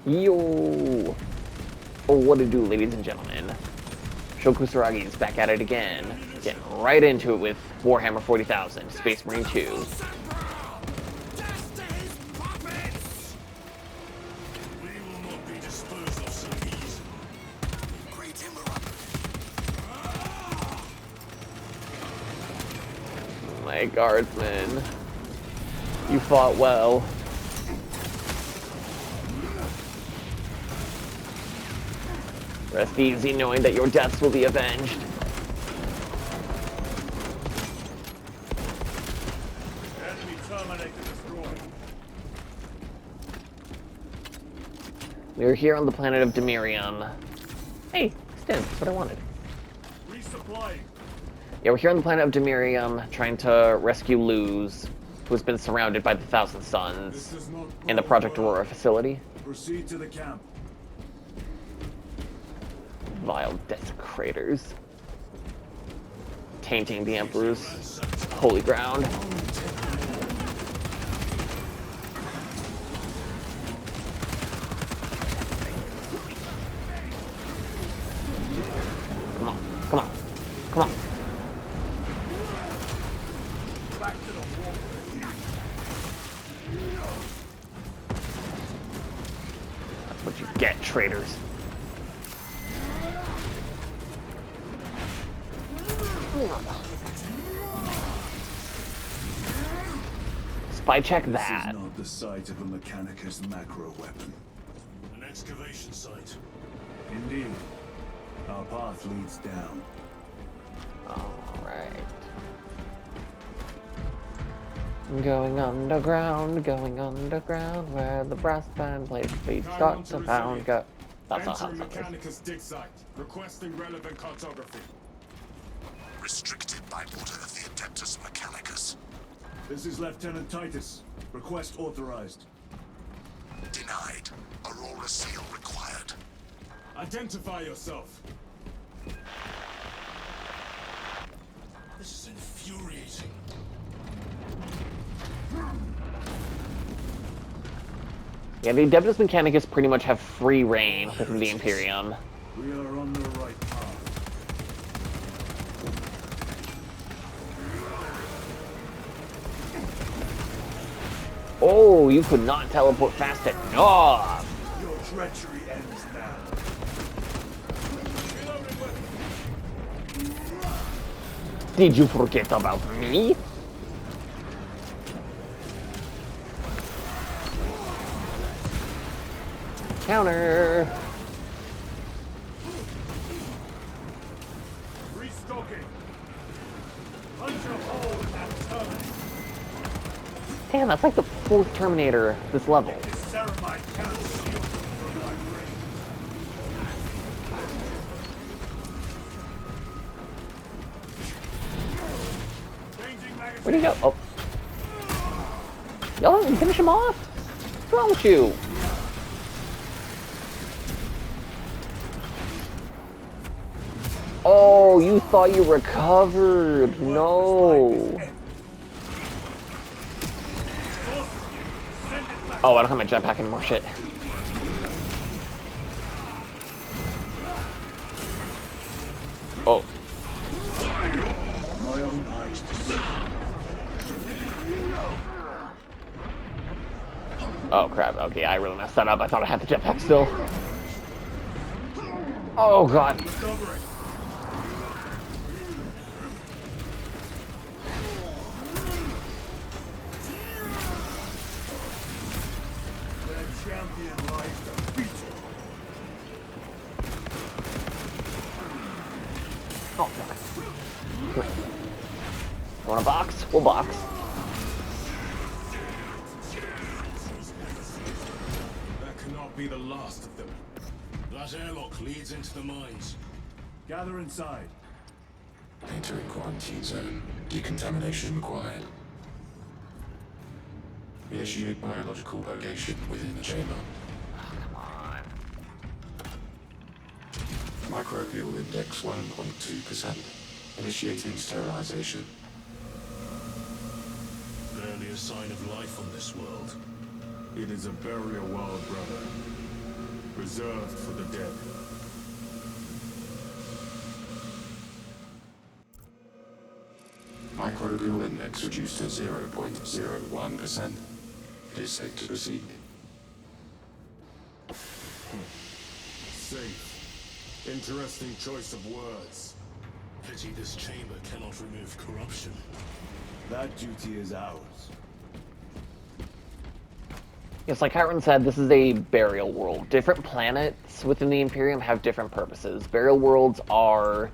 Yo! Oh, what to do, ladies and gentlemen? Sho Kusanagi is back at it again, getting right into it with Warhammer 40,000, Space Marine 2. My guardsmen, you fought well. Rest easy knowing that your deaths will be avenged. Enemy terminator destroyed. We're here on the planet of Demirium. Hey, Stim, that's what I wanted. Resupplying. Yeah, we're here on the planet of Demirium, trying to rescue Luz, who has been surrounded by the Thousand Suns in the Project Aurora facility. Proceed to the camp. Vile desecrators. Tainting the Emperor's holy ground. Come on, come on, come on. Back to the wall. That's what you get, traitors. Spy check that. This is not the site of a Mechanicus macro weapon. An excavation site. Indeed. Our path leads down. Alright. Going underground, where the brass band plays beats start to pound. Go. That's not how Enter it sounds. Mechanicus dig site. Requesting relevant cartography. Restricted by order of the Adeptus Mechanicus. This is Lieutenant Titus. Request authorized. Denied. Aurora seal required. Identify yourself. This is infuriating. Yeah, the Adeptus Mechanicus pretty much have free reign within the Imperium. We are on the right path. Oh, you could not teleport fast enough! Your treachery ends now. Did you forget about me? Counter! Restocking. Punch a hole in that terminal. Damn, that's like the fourth Terminator this level. This ceramite cannot shield from my brain. Changing magazine. Where'd he go? Oh. Y'all didn't finish him off? What's wrong with you? Oh, you thought you recovered. No. Oh, I don't have my jetpack anymore. Shit. Oh. My own eyes. Oh, crap. Okay, I really messed that up. I thought I had the jetpack still. Oh, God. Discovering. Their champion lies defeated. Oh, fuck. Want a box? We'll box. That cannot be the last of them. That airlock leads into the mines. Gather inside. Entering quarantine zone. Decontamination required. Initiate biological purgation within the chamber. Come on. Microbial index 1.2%. Initiating sterilization. Barely a sign of life on this world. It is a burial world, brother. reserved for the dead. Microbial index reduced to 0.01%. It is safe to proceed. Safe. Interesting choice of words. Pity this chamber cannot remove corruption. That duty is ours. Yes, like Kyron said, this is a burial world. Different planets within the Imperium have different purposes. Burial worlds are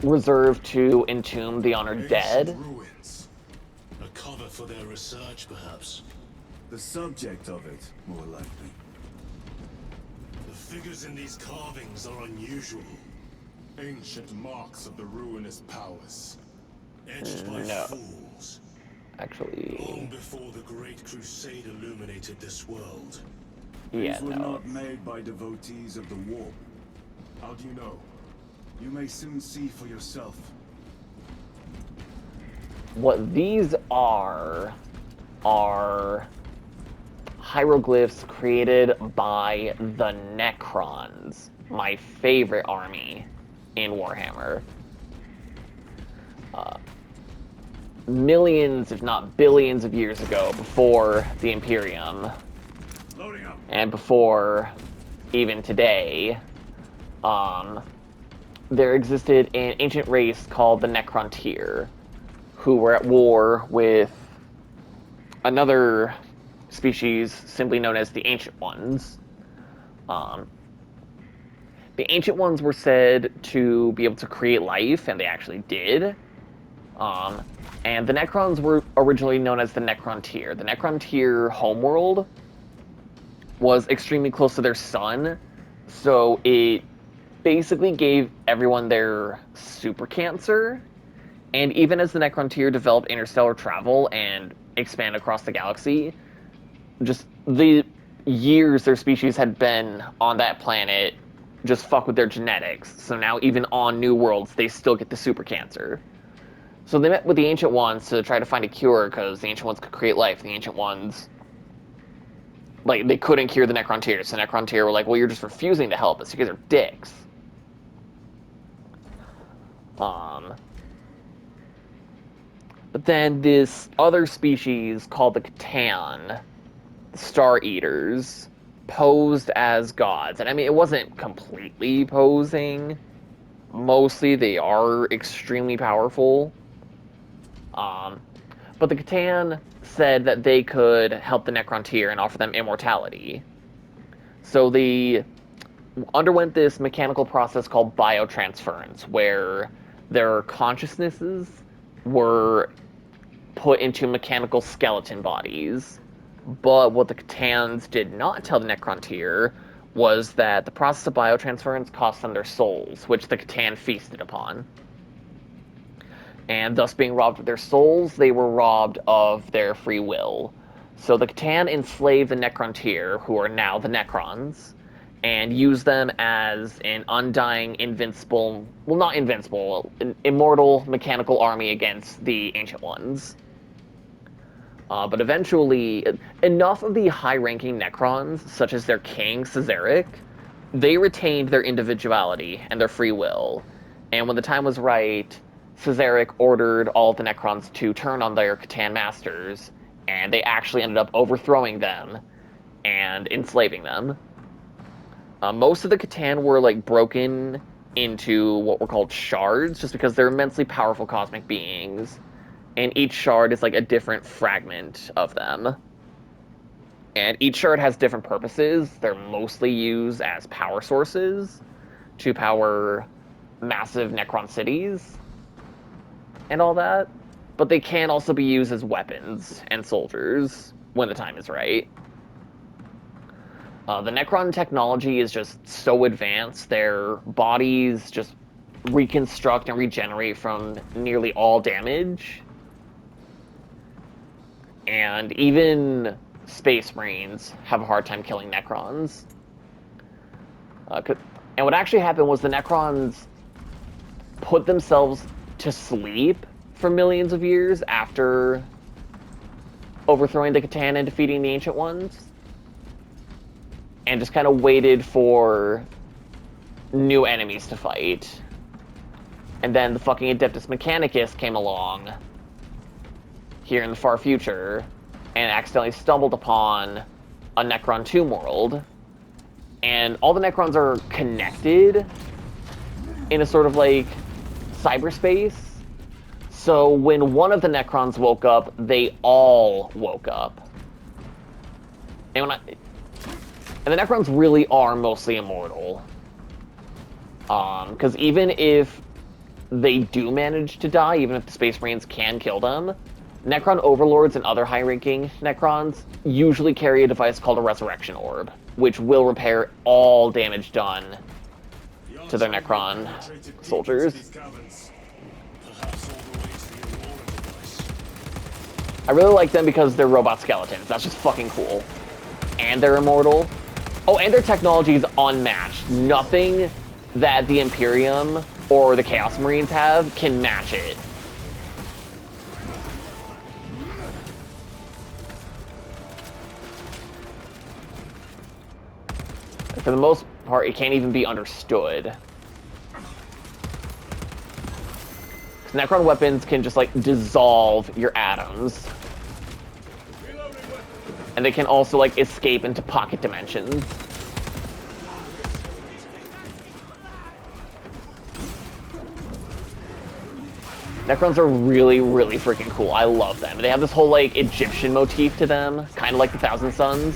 reserved to entomb the honored dead. Ancient ruins. A cover for their research, perhaps. The subject of it, more likely. The figures in these carvings are unusual. Ancient marks of the ruinous powers. Etched by No. fools. Actually, Long before the Great Crusade illuminated this world. yeah, These were no. not made by devotees of the war. How do you know? You may soon see for yourself. What these are hieroglyphs created by the Necrons, my favorite army in Warhammer. Millions, if not billions of years ago, before the Imperium, Loading up. and before even today, there existed an ancient race called the Necrontyr, who were at war with another species simply known as the Ancient Ones. The Ancient Ones were said to be able to create life, and they actually did. And the Necrons were originally known as the Necrontyr. The Necrontyr homeworld was extremely close to their sun, so it basically gave everyone their super cancer. And even as the Necrontyr developed interstellar travel and expanded across the galaxy, just the years their species had been on that planet just fuck with their genetics. So now even on new worlds, they still get the super cancer. So they met with the Ancient Ones to try to find a cure, because the Ancient Ones could create life. The Ancient Ones, like, they couldn't cure the Necrontyr. So the Necrontyr were like, well, you're just refusing to help us. You guys are dicks. But then this other species called the Catan, the Star Eaters, posed as gods. And I mean, it wasn't completely posing. Mostly they are extremely powerful. But the Catan said that they could help the Necrontyr and offer them immortality. So they underwent this mechanical process called biotransference, where their consciousnesses were put into mechanical skeleton bodies. But what the Catans did not tell the Necrontyr was that the process of biotransference cost them their souls, which the Catan feasted upon. And thus being robbed of their souls, they were robbed of their free will. So the Catan enslaved the Necrontyr, who are now the Necrons, and used them as an undying, invincible, well, not invincible, an immortal mechanical army against the Ancient Ones. But eventually, enough of the high-ranking Necrons, such as their king, Cesaric, they retained their individuality and their free will. And when the time was right, Cesaric ordered all of the Necrons to turn on their Catan masters, and they actually ended up overthrowing them and enslaving them. Most of the Catan were like broken into what were called shards, just because they're immensely powerful cosmic beings, and each shard is like a different fragment of them. And each shard has different purposes. They're mostly used as power sources to power massive Necron cities and all that, but they can also be used as weapons and soldiers when the time is right. The Necron technology is just so advanced, their bodies just reconstruct and regenerate from nearly all damage. And even Space Marines have a hard time killing Necrons. And what actually happened was the Necrons put themselves to sleep for millions of years after overthrowing the Catan and defeating the Ancient Ones. and just kind of waited for new enemies to fight. And then the fucking Adeptus Mechanicus came along here in the far future and accidentally stumbled upon a Necron Tomb world. And all the Necrons are connected in a sort of like cyberspace. So when one of the Necrons woke up, they all woke up. And the Necrons really are mostly immortal. Because even if they do manage to die, even if the Space Marines can kill them, Necron Overlords and other high-ranking Necrons usually carry a device called a Resurrection Orb, which will repair all damage done to their Necron soldiers. I really like them because they're robot skeletons. That's just fucking cool. And they're immortal. Oh, and their technology is unmatched. Nothing that the Imperium or the Chaos Marines have can match it. For the most part, it can't even be understood. Necron weapons can just, like, dissolve your atoms. And they can also, like, escape into pocket dimensions. Necrons are really, really freaking cool. I love them. They have this whole, like, Egyptian motif to them, kind of like the Thousand Suns,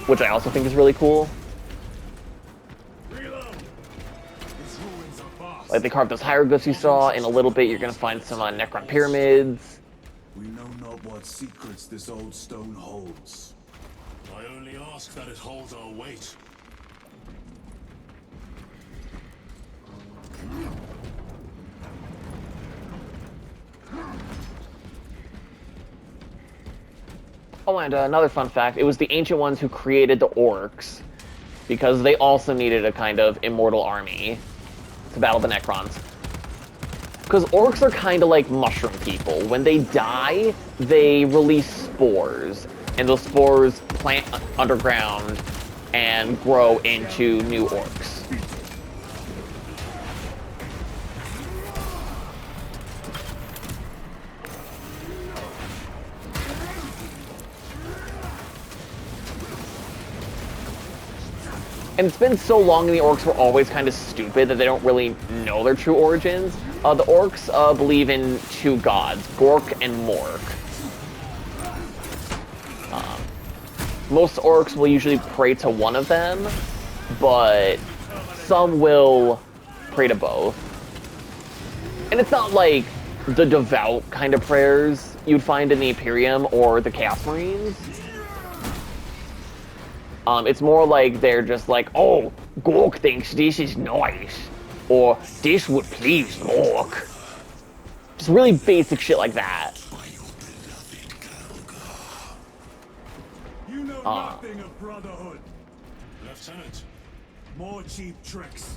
which I also think is really cool. Like, they carved those hieroglyphs you saw. In a little bit, you're gonna find some Necron pyramids. We know not what secrets this old stone holds. I only ask that it holds our weight. Oh, and another fun fact, it was the Ancient Ones who created the Orcs, because they also needed a kind of immortal army to battle the Necrons. Because orcs are kind of like mushroom people. When they die, they release spores, and those spores plant underground and grow into new orcs. And it's been so long and the orcs were always kind of stupid that they don't really know their true origins. The orcs believe in two gods, Gork and Mork. Most orcs will usually pray to one of them, but some will pray to both. And it's not like the devout kind of prayers you'd find in the Imperium or the Chaos Marines. It's more like they're just like, oh, Gork thinks this is nice, or this would please Mork. Just really basic shit like that. You know nothing of brotherhood. Lieutenant, More cheap tricks.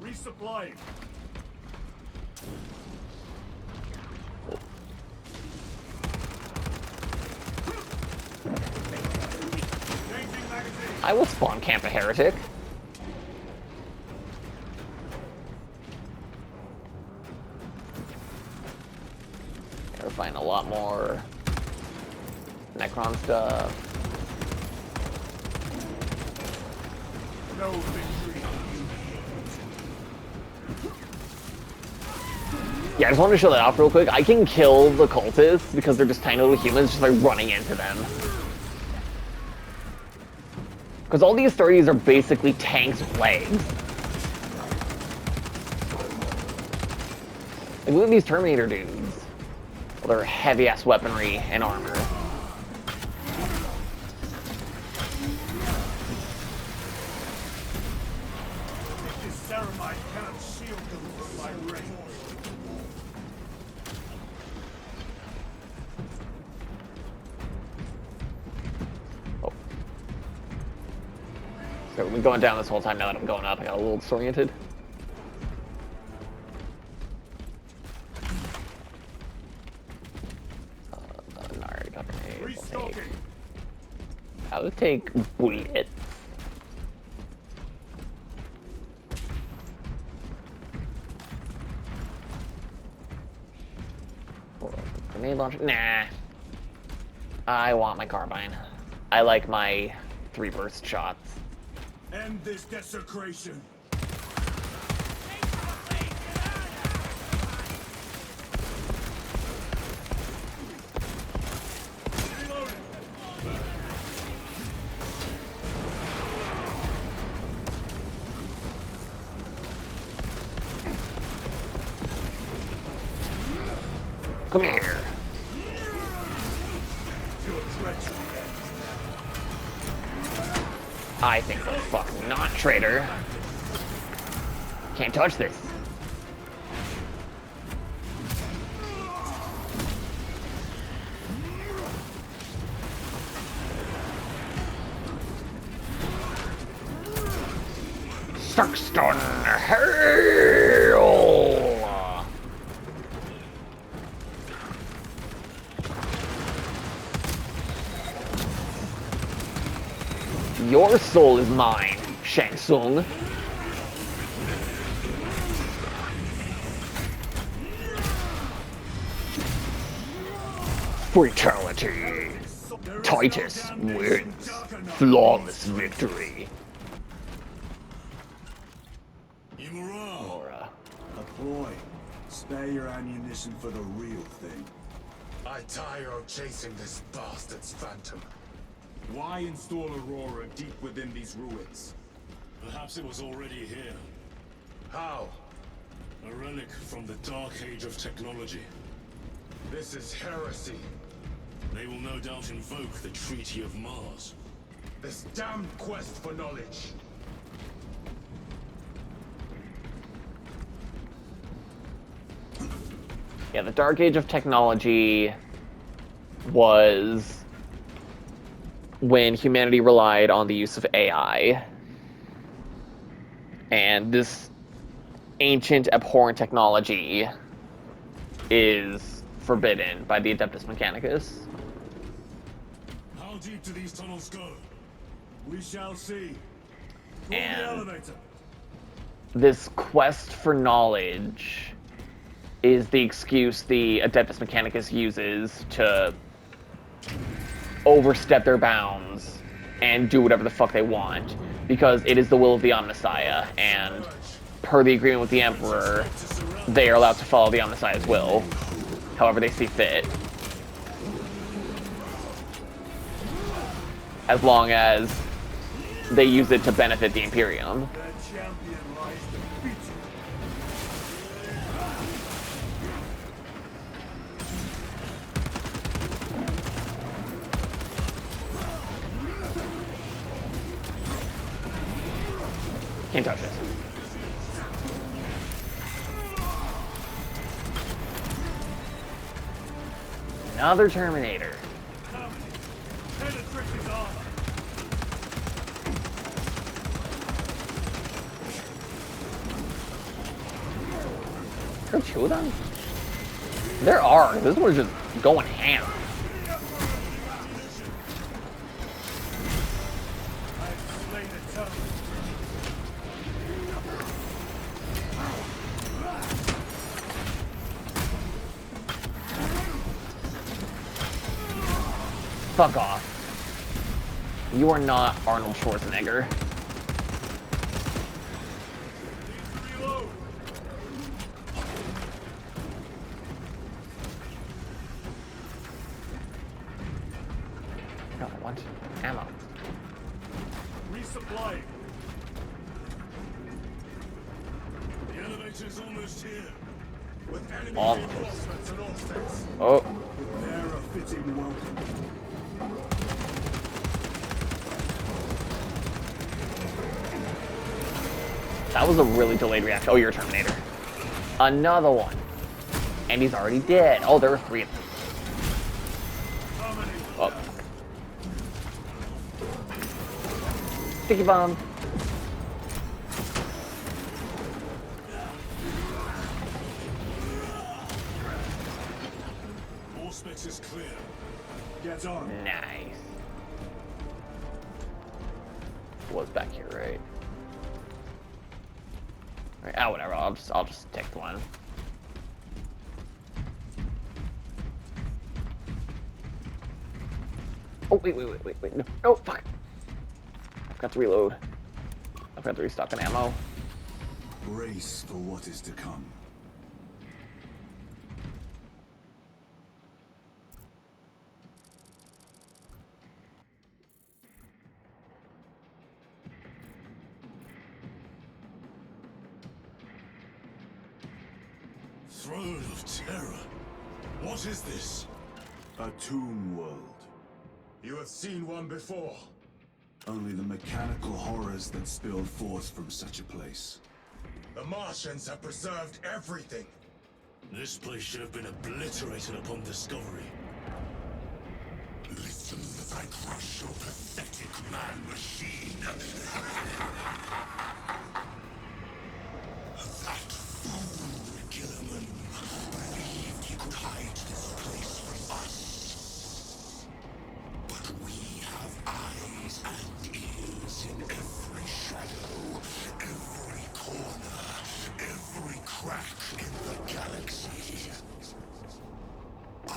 Resupplying. Changing magazine. I will spawn camp a heretic. Gotta find a lot more Necron stuff. No victory. Yeah, I just wanted to show that off real quick. I can kill the cultists because they're just tiny little humans just like running into them. Because all these 30s are basically tanks with legs. Like, look at these Terminator dudes. Well, they're heavy-ass weaponry and armor. This ceramide cannot shield them from my range. So we've been going down this whole time. Now that I'm going up, I got a little disoriented. No, I already got grenades. I'll take bullets. Grenade launcher? Nah. I want my carbine. I like my 3 burst shots. End this desecration. Come here. I think the fuck not, traitor. Can't touch this. Sarkston Hail! Your soul is mine, Shang Tsung. Fatality. Titus wins. Flawless victory. Imura, A boy. Spare your ammunition for the real thing. I tire of chasing this bastard's phantom. Why install Aurora deep within these ruins? Perhaps it was already here. How? A relic from the dark age of technology. This is heresy. They will no doubt invoke the Treaty of Mars. This damned quest for knowledge. Yeah, the dark age of technology was when humanity relied on the use of AI. And this ancient, abhorrent technology is forbidden by the Adeptus Mechanicus. How deep do these tunnels go? We shall see. Pull the And elevator. this quest for knowledge is the excuse the Adeptus Mechanicus uses to overstep their bounds and do whatever the fuck they want, because it is the will of the Omnissiah, and per the agreement with the Emperor, they are allowed to follow the Omnissiah's will, however they see fit. As long as they use it to benefit the Imperium. The champion lies defeated. Can't touch this. Another Terminator. Penetrate his armor. Are there 2 of them? There are. This one's just going ham. I've slain a town. Fuck off. You are not Arnold Schwarzenegger. Reload. No, I want ammo. Resupply. The elevator's almost here. With enemy Almost. reinforcements and offsets. Oh, Prepare a fitting welcome. that was a really delayed reaction. Oh, you're a Terminator. Another one. And he's already dead. Oh, there were 3 of them. How many? Oh. Sticky bomb. coast is clear. Get on. Nice. Was back here, right? Alright, ah, whatever. I'll just take the one. Oh, wait. No, fuck. I forgot to reload. I forgot to restock on ammo. Brace for what is to come. Throne of Terror. What is this? A tomb world. You have seen one before. Only the mechanical horrors that spill forth from such a place. The Martians have preserved everything. This place should have been obliterated upon discovery. Listen as I crush your pathetic man-machine. That fool, Gilliman, believed he could hide this place from us. But we have eyes and ears in every shadow, every corner, every crack in the galaxy. I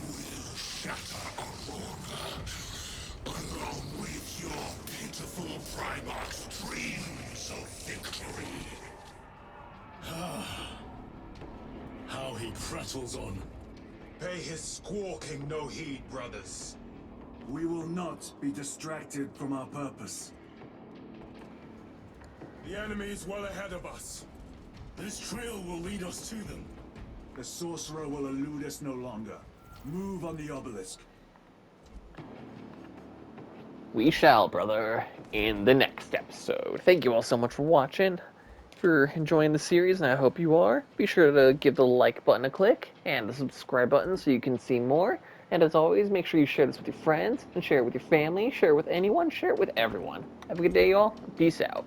will shatter Aurora, along with your pitiful Primarch's dreams of victory. How he prattles on. Pay his squawking no heed, brothers. We will not be distracted from our purpose. The enemy is well ahead of us. This trail will lead us to them. The sorcerer will elude us no longer. Move on the obelisk. We shall, brother, in the next episode. Thank you all so much for watching, for enjoying the series, and I hope you are. Be sure to give the like button a click and the subscribe button so you can see more. And as always, make sure you share this with your friends, and share it with your family, share it with anyone, share it with everyone. Have a good day, y'all. Peace out.